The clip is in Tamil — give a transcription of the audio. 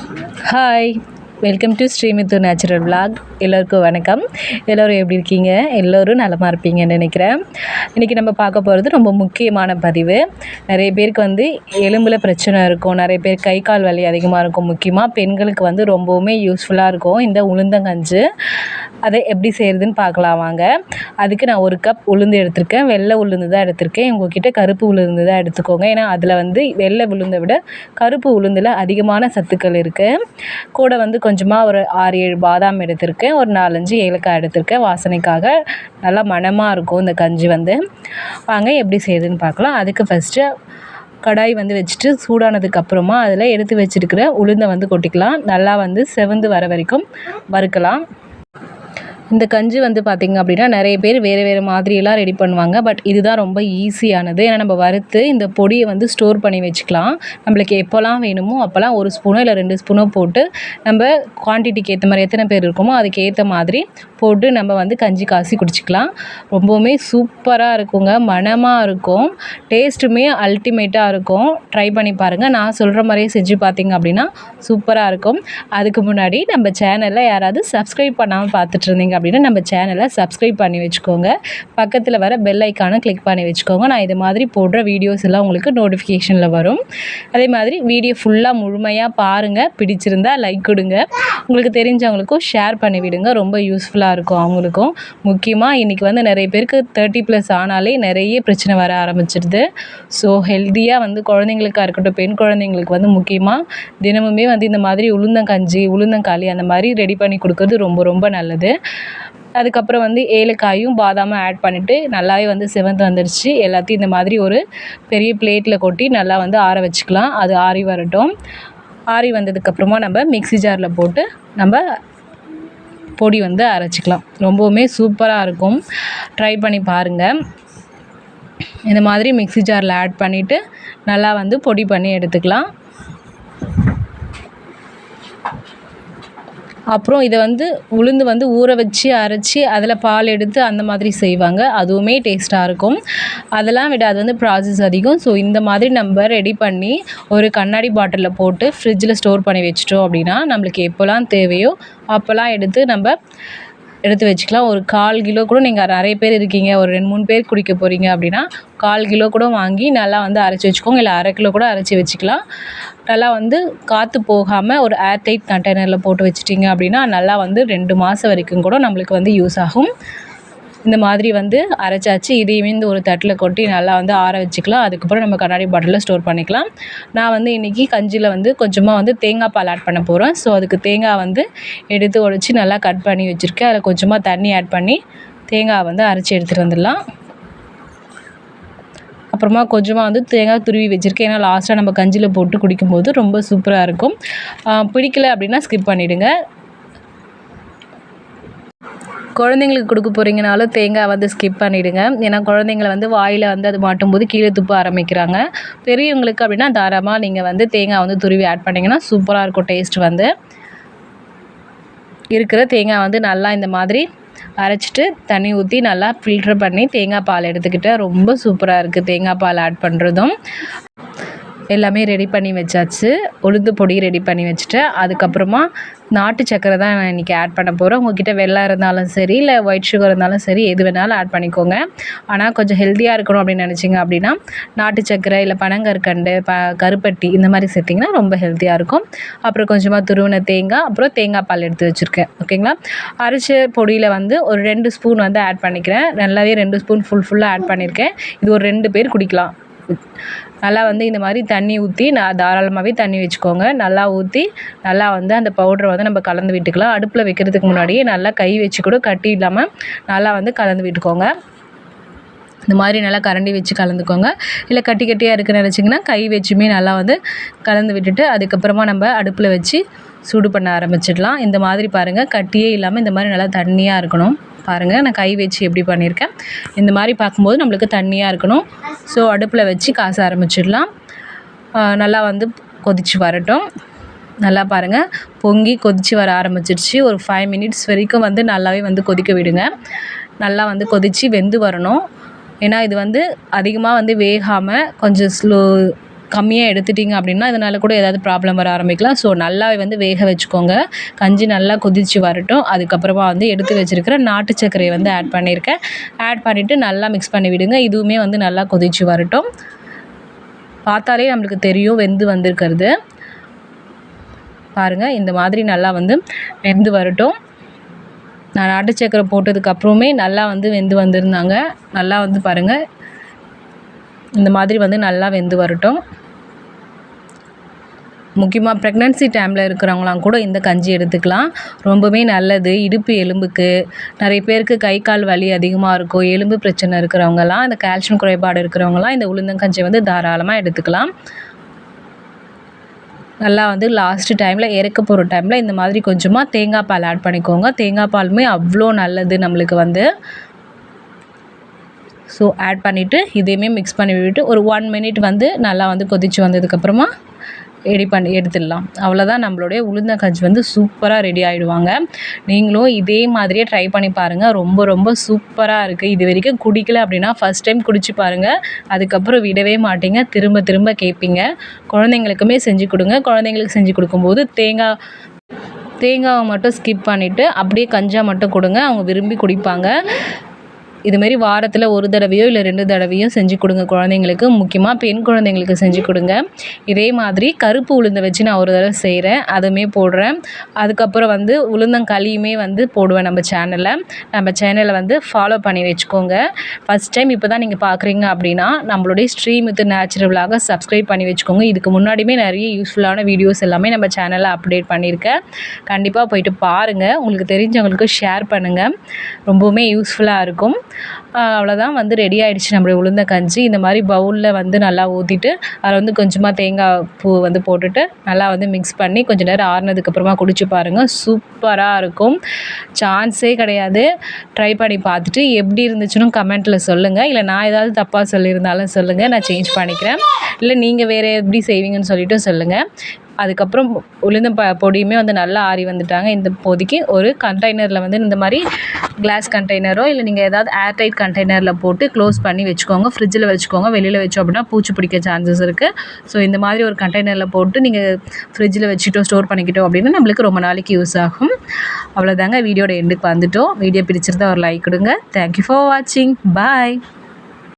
Hi, welcome to Srimithu natural vlog. எல்லோருக்கும் வணக்கம். எல்லோரும் எப்படி இருக்கீங்க? எல்லோரும் நலமாக இருப்பீங்கன்னு நினைக்கிறேன். இன்றைக்கி நம்ம பார்க்க போகிறது ரொம்ப முக்கியமான பதிவு. நிறைய பேருக்கு எலும்பில் பிரச்சனை இருக்கும், நிறைய பேர் கை கால் வலி அதிகமாக இருக்கும். முக்கியமாக பெண்களுக்கு ரொம்பவுமே யூஸ்ஃபுல்லாக இருக்கும் இந்த உளுந்தங்கஞ்சி. அதை எப்படி செய்கிறதுன்னு பார்க்கலாம் வாங்க. அதுக்கு நான் 1 கப் உளுந்து எடுத்திருக்கேன். வெள்ளை உளுந்து தான் எடுத்திருக்கேன். உங்கள்கிட்ட கருப்பு உளுந்து தான் எடுத்துக்கோங்க. ஏன்னா அதில் வெள்ளை உளுந்தை விட கருப்பு உளுந்தில் அதிகமான சத்துக்கள் இருக்குது. கூட கொஞ்சமாக ஒரு 6-7 பாதாம் எடுத்திருக்கேன். ஒரு 4-5 ஏலக்காய் எடுத்திருக்கேன் வாசனைக்காக. நல்லா மணமாக இருக்கும் இந்த கஞ்சி. வாங்க எப்படி செய்யுதுன்னு பார்க்கலாம். அதுக்கு ஃபஸ்ட்டு கடாய் வச்சுட்டு சூடானதுக்கு அப்புறமா அதில் எடுத்து வச்சுருக்கிற உளுந்தை கொட்டிக்கலாம். நல்லா செவந்து வர வரைக்கும் வறுக்கலாம். இந்த கஞ்சி பார்த்திங்க அப்படின்னா நிறைய பேர் வேறு மாதிரியெல்லாம் ரெடி பண்ணுவாங்க. பட் இதுதான் ரொம்ப ஈஸியானது. ஏன்னா நம்ம வறுத்து இந்த பொடியை ஸ்டோர் பண்ணி வச்சுக்கலாம். நம்மளுக்கு எப்போல்லாம் வேணுமோ அப்போல்லாம் 1 ஸ்பூனோ இல்லை 2 ஸ்பூனோ போட்டு நம்ம குவான்டிட்டிக்கு ஏற்ற மாதிரி எத்தனை பேர் இருக்கோமோ அதுக்கு ஏற்ற மாதிரி போட்டு நம்ம கஞ்சி காசி குடிச்சிக்கலாம். ரொம்பவுமே சூப்பராக இருக்குங்க, மணமாக இருக்கும், டேஸ்ட்டுமே அல்டிமேட்டாக இருக்கும். ட்ரை பண்ணி பாருங்கள். நான் சொல்கிற மாதிரியே செஞ்சு பார்த்திங்க அப்படின்னா சூப்பராக இருக்கும். அதுக்கு முன்னாடி நம்ம சேனலில் யாராவது சப்ஸ்கிரைப் பண்ணாமல் பார்த்துட்டு இருந்தீங்க அப்படின்னா நம்ம சேனலை சப்ஸ்கிரைப் பண்ணி வச்சுக்கோங்க. பக்கத்தில் வர பெல் ஐக்கானை கிளிக் பண்ணி வச்சுக்கோங்க. நான் இது மாதிரி போடுற வீடியோஸ் எல்லாம் உங்களுக்கு நோட்டிஃபிகேஷனில் வரும். அதே மாதிரி வீடியோ ஃபுல்லாக முழுமையாக பாருங்கள். பிடிச்சிருந்தா லைக் கொடுங்க. உங்களுக்கு தெரிஞ்சவங்களுக்கும் ஷேர் பண்ணி விடுங்க. ரொம்ப யூஸ்ஃபுல்லாக இருக்கும் அவங்களுக்கும். முக்கியமாக இன்றைக்கி நிறைய பேருக்கு 30+ ஆனாலே நிறைய பிரச்சனை வர ஆரம்பிச்சிடுது. ஸோ ஹெல்த்தியாக குழந்தைங்களுக்காக இருக்கட்டும், பெண் குழந்தைங்களுக்கு முக்கியமாக தினமுமே இந்த மாதிரி உளுந்தங்கஞ்சி, உளுந்தங்களி அந்த மாதிரி ரெடி பண்ணி கொடுக்கறது ரொம்ப ரொம்ப நல்லது. அதுக்கப்புறம் ஏலக்காயும் பாதாமும் ஆட் பண்ணிவிட்டு நல்லாவே செவந்து வந்துடுச்சு. எல்லாத்தையும் இந்த மாதிரி ஒரு பெரிய பிளேட்டில் கொட்டி நல்லா ஆற வச்சுக்கலாம். அது ஆறி வரட்டும். ஆறி வந்ததுக்கப்புறமா நம்ம மிக்ஸி ஜாரில் போட்டு நம்ம பொடி அரைச்சிக்கலாம். ரொம்பவுமே சூப்பராக இருக்கும். ட்ரை பண்ணி பாருங்கள். இந்த மாதிரி மிக்ஸி ஜாரில் ஆட் பண்ணிவிட்டு நல்லா பொடி பண்ணி எடுத்துக்கலாம். அப்புறம் இதை உளுந்து ஊற வச்சு அரைச்சி அதில் பால் எடுத்து அந்த மாதிரி செய்வாங்க. அதுவுமே டேஸ்ட்டாக இருக்கும். அதெல்லாம் விட அது ப்ராசஸ் அதிகம். ஸோ இந்த மாதிரி நம்ம ரெடி பண்ணி ஒரு கண்ணாடி பாட்டிலில் போட்டு ஃப்ரிட்ஜில் ஸ்டோர் பண்ணி வச்சிட்டோம் அப்படின்னா நம்மளுக்கு எப்போல்லாம் தேவையோ அப்போல்லாம் எடுத்து வச்சுக்கலாம். ஒரு 1/4 கிலோ கூட நீங்கள் நிறைய பேர் இருக்கீங்க, ஒரு 2-3 பேர் குடிக்க போகிறீங்க அப்படின்னா 1/4 கிலோ கூட வாங்கி நல்லா அரைச்சி வச்சுக்கோங்க. இல்லை 1/2 கிலோ கூட அரைச்சி வச்சுக்கலாம். நல்லா காற்று போகாமல் ஒரு ஏர்டைட் கண்டெய்னரில் போட்டு வச்சிட்டிங்க அப்படின்னா நல்லா 2 மாதம் வரைக்கும் கூட நம்மளுக்கு யூஸ் ஆகும். இந்த மாதிரி அரைச்சாச்சு. இதையுமே ஒரு தட்டில் கொட்டி நல்லா ஆற வச்சுக்கலாம். அதுக்கப்புறம் நம்ம கண்ணாடி பாட்டிலில் ஸ்டோர் பண்ணிக்கலாம். நான் இன்றைக்கி கஞ்சியில் கொஞ்சமாக தேங்காய் பால் ஆட் பண்ண போகிறேன். ஸோ அதுக்கு தேங்காய் எடுத்து உடைச்சி நல்லா கட் பண்ணி வச்சுருக்கேன். அதில் கொஞ்சமாக தண்ணி ஆட் பண்ணி தேங்காய் அரைச்சி எடுத்துகிட்டு வந்துடலாம். அப்புறமா கொஞ்சமாக தேங்காய் துருவி வச்சுருக்கேன். ஏன்னா லாஸ்ட்டாக நம்ம கஞ்சியில் போட்டு குடிக்கும்போது ரொம்ப சூப்பராக இருக்கும். பிடிக்கல அப்படின்னா ஸ்கிப் பண்ணிவிடுங்க. குழந்தைங்களுக்கு கொடுக்க போகிறீங்கனாலும் தேங்காய் ஸ்கிப் பண்ணிவிடுங்க. ஏன்னா குழந்தைங்கள வாயில் அது மாட்டும்போது கீழே துப்ப ஆரம்பிக்கிறாங்க. பெரியவங்களுக்கு அப்படின்னா தாராளமாக நீங்கள் தேங்காய் துருவி ஆட் பண்ணிங்கன்னா சூப்பராக இருக்கும். டேஸ்ட் இருக்கிற தேங்காய் நல்லா இந்த மாதிரி அரைச்சிட்டு தண்ணி ஊற்றி நல்லா ஃபில்ட்ரு பண்ணி தேங்காய் பால் எடுத்துக்கிட்டால் ரொம்ப சூப்பராக இருக்குது. தேங்காய் பால் ஆட் பண்ணுறதும் எல்லாமே ரெடி பண்ணி வச்சாச்சு. உளுந்து பொடி ரெடி பண்ணி வச்சுட்டேன். அதுக்கப்புறமா நாட்டு சக்கரை தான் நான் இன்றைக்கி ஆட் பண்ண போகிறேன். உங்கள்கிட்ட வெல்லம் இருந்தாலும் சரி, இல்லை ஒயிட் சுகர் இருந்தாலும் சரி, எது வேணாலும் ஆட் பண்ணிக்கோங்க. ஆனால் கொஞ்சம் ஹெல்த்தியாக இருக்கணும் அப்படின்னு நினச்சிங்க அப்படின்னா நாட்டு சக்கரை இல்லை பனங்கற்கண்டு, கருப்பட்டி இந்த மாதிரி சேர்த்திங்கன்னா ரொம்ப ஹெல்த்தியாக இருக்கும். அப்புறம் கொஞ்சமாக துருவின தேங்காய், அப்புறம் தேங்காய் பால் எடுத்து வச்சுருக்கேன். ஓகேங்களா? அரைச்ச பொடியில் ஒரு 2 ஸ்பூன் ஆட் பண்ணிக்கிறேன். நல்லாவே 2 ஸ்பூன் ஃபுல்லாக ஆட் பண்ணியிருக்கேன். இது ஒரு 2 பேர் குடிக்கலாம். நல்லா இந்த மாதிரி தண்ணி ஊற்றி தாராளமாகவே தண்ணி வச்சுக்கோங்க. நல்லா ஊற்றி நல்லா அந்த பவுடரை நம்ம கலந்து விட்டுக்கலாம். அடுப்பில் வைக்கிறதுக்கு முன்னாடியே நல்லா கை வச்சு கூட கட்டி இல்லாமல் நல்லா கலந்து விட்டுக்கோங்க. இந்த மாதிரி நல்லா கரண்டி வச்சு கலந்துக்கோங்க. இல்லை கட்டியாக இருக்குன்னு நினச்சிங்கன்னா கை வச்சுமே நல்லா கலந்து விட்டுட்டு அதுக்கப்புறமா நம்ம அடுப்பில் வச்சு சூடு பண்ண ஆரம்பிச்சிடலாம். இந்த மாதிரி பாருங்கள், கட்டியே இல்லாமல் இந்த மாதிரி நல்லா தண்ணியாக இருக்கணும். பாருங்கள், நான் கை வச்சு எப்படி பண்ணியிருக்கேன். இந்த மாதிரி பார்க்கும்போது நம்மளுக்கு தண்ணியாக இருக்கணும். ஸோ அடுப்பில் வச்சு காச ஆரம்பிச்சிடலாம். நல்லா கொதித்து வரட்டும். நல்லா பாருங்கள், பொங்கி கொதித்து வர ஆரம்பிச்சிருச்சு. ஒரு 5 மினிட்ஸ் வரைக்கும் நல்லாவே கொதிக்க விடுங்க. நல்லா கொதித்து வெந்து வரணும். ஏன்னா இது அதிகமாக வேகாமல் கொஞ்சம் கம்மியாக எடுத்துட்டிங்க அப்படின்னா இதனால் கூட ஏதாவது ப்ராப்ளம் வர ஆரம்பிக்கலாம். ஸோ நல்லா வந்து வேக வச்சுக்கோங்க. கஞ்சி நல்லா கொதித்து வரட்டும். அதுக்கப்புறமா வந்து எடுத்து வச்சுருக்கிற நாட்டு சர்க்கரையை வந்து ஆட் பண்ணியிருக்கேன். ஆட் பண்ணிவிட்டு நல்லா மிக்ஸ் பண்ணி விடுங்க. இதுவுமே வந்து நல்லா கொதித்து வரட்டும். பார்த்தாலே நம்மளுக்கு தெரியும் வெந்து வந்திருக்கிறது. பாருங்கள், இந்த மாதிரி நல்லா வந்து வெந்து வரட்டும். நான் நாட்டு சர்க்கரை போட்டதுக்கப்புறமே நல்லா வந்து வெந்து வந்திருந்தாங்க. நல்லா வந்து பாருங்கள், இந்த மாதிரி வந்து நல்லா வெந்து வரட்டும். முக்கியமாக ப்ரெக்னென்சி டைமில் இருக்கிறவங்களாம் கூட இந்த கஞ்சி எடுத்துக்கலாம். ரொம்பவே நல்லது. இடுப்பு எலும்புக்கு, நிறைய பேருக்கு கை கால் வலி அதிகமாக இருக்கும், எலும்பு பிரச்சனை இருக்கிறவங்கலாம், இந்த கால்சியம் குறைபாடு இருக்கிறவங்கலாம் இந்த உளுந்தங்கஞ்சி வந்து தாராளமாக எடுத்துக்கலாம். நல்லா வந்து லாஸ்ட்டு டைமில் இறக்க போகிற டைமில் இந்த மாதிரி கொஞ்சமாக தேங்காய் பால் ஆட் பண்ணிக்கோங்க. தேங்காய் பாலுமே அவ்வளோ நல்லது நம்மளுக்கு வந்து. ஸோ ஆட் பண்ணிவிட்டு இதையுமே மிக்ஸ் பண்ணி விட்டுட்டு ஒரு 1 மினிட் வந்து நல்லா வந்து கொதித்து வந்ததுக்கப்புறமா ரெடி பண்ணி எடுத்துடலாம். அவ்வளோதான், நம்மளுடைய உளுந்தங்கஞ்சி வந்து சூப்பராக ரெடி ஆகிடுவாங்க. நீங்களும் இதே மாதிரியே ட்ரை பண்ணி பாருங்கள். ரொம்ப ரொம்ப சூப்பராக இருக்குது. இது வரைக்கும் குடிக்கல அப்படின்னா ஃபஸ்ட் டைம் குடிச்சு பாருங்கள். அதுக்கப்புறம் விடவே மாட்டீங்க, திரும்ப திரும்ப கேட்பீங்க. குழந்தைங்களுக்குமே செஞ்சு கொடுங்க. குழந்தைங்களுக்கு செஞ்சு கொடுக்கும்போது தேங்காவை மட்டும் ஸ்கிப் பண்ணிவிட்டு அப்படியே கஞ்சாக மட்டும் கொடுங்க. அவங்க விரும்பி குடிப்பாங்க. இதுமாரி வாரத்தில் 1 தடவையோ இல்லை 2 தடவையோ செஞ்சு கொடுங்க குழந்தைங்களுக்கு. முக்கியமாக பெண் குழந்தைங்களுக்கு செஞ்சு கொடுங்க. இதே மாதிரி கருப்பு உளுந்தை வச்சு நான் ஒரு தடவை செய்கிறேன், அதுவுமே போடுறேன். அதுக்கப்புறம் வந்து உளுந்தங்களியுமே வந்து போடுவேன் நம்ம சேனலில் வந்து ஃபாலோ பண்ணி வச்சுக்கோங்க. ஃபஸ்ட் டைம் இப்போ தான் நீங்கள் பார்க்குறீங்க அப்படின்னா நம்மளுடைய ஸ்ரீமித்து நேச்சுரல் விலாகை சப்ஸ்கிரைப் பண்ணி வச்சுக்கோங்க. இதுக்கு முன்னாடியுமே நிறைய யூஸ்ஃபுல்லான வீடியோஸ் எல்லாமே நம்ம சேனலில் அப்டேட் பண்ணியிருக்கேன். கண்டிப்பாக போயிட்டு பாருங்கள். உங்களுக்கு தெரிஞ்சவங்களுக்கு ஷேர் பண்ணுங்கள். ரொம்பவுமே யூஸ்ஃபுல்லாக இருக்கும். அவ்வளோதான், வந்து ரெடி ஆகிடுச்சு நம்மளுடைய உளுந்தங்கஞ்சி. இந்த மாதிரி பவுலில் வந்து நல்லா ஊற்றிட்டு அதில் வந்து கொஞ்சமாக தேங்காய் பூ வந்து போட்டுட்டு நல்லா வந்து மிக்ஸ் பண்ணி கொஞ்சம் நேரம் ஆறுனதுக்கப்புறமா குடிச்சு பாருங்கள். சூப்பராக இருக்கும், சான்ஸே கிடையாது. ட்ரை பண்ணி பார்த்துட்டு எப்படி இருந்துச்சுன்னு கமெண்ட்டில் சொல்லுங்கள். இல்லை நான் ஏதாவது தப்பாக சொல்லியிருந்தாலும் சொல்லுங்கள், நான் சேஞ்ச் பண்ணிக்கிறேன். இல்லை நீங்கள் வேறு எப்படி செய்வீங்கன்னு சொல்லிவிட்டு சொல்லுங்கள். அதுக்கப்புறம் பொடியுமே வந்து நல்லா ஆறி வந்துட்டாங்க. இந்த இப்போதைக்கு ஒரு கண்டெய்னரில் வந்து இந்த மாதிரி கிளாஸ் கண்டெய்னரோ இல்லை நீங்கள் ஏதாவது ஏர்டைட் கண்டெய்னரில் போட்டு க்ளோஸ் பண்ணி வச்சுக்கோங்க. ஃப்ரிட்ஜில் வச்சுக்கோங்க. வெளியில் வச்சோம் அப்படின்னா பூச்சி பிடிக்க சான்சஸ் இருக்குது. ஸோ இந்த மாதிரி ஒரு கண்டெய்னரில் போட்டு நீங்கள் ஃப்ரிட்ஜில் வச்சுட்டோம், ஸ்டோர் பண்ணிக்கிட்டோம் அப்படின்னா நம்மளுக்கு ரொம்ப நாளைக்கு யூஸ் ஆகும். அவ்வளோதாங்க, வீடியோட எண்டுக்கு வந்துட்டோம். வீடியோ பிடிச்சிருந்தா ஒரு லைக் கொடுங்க. தேங்க்யூ ஃபார் வாட்சிங். பாய்.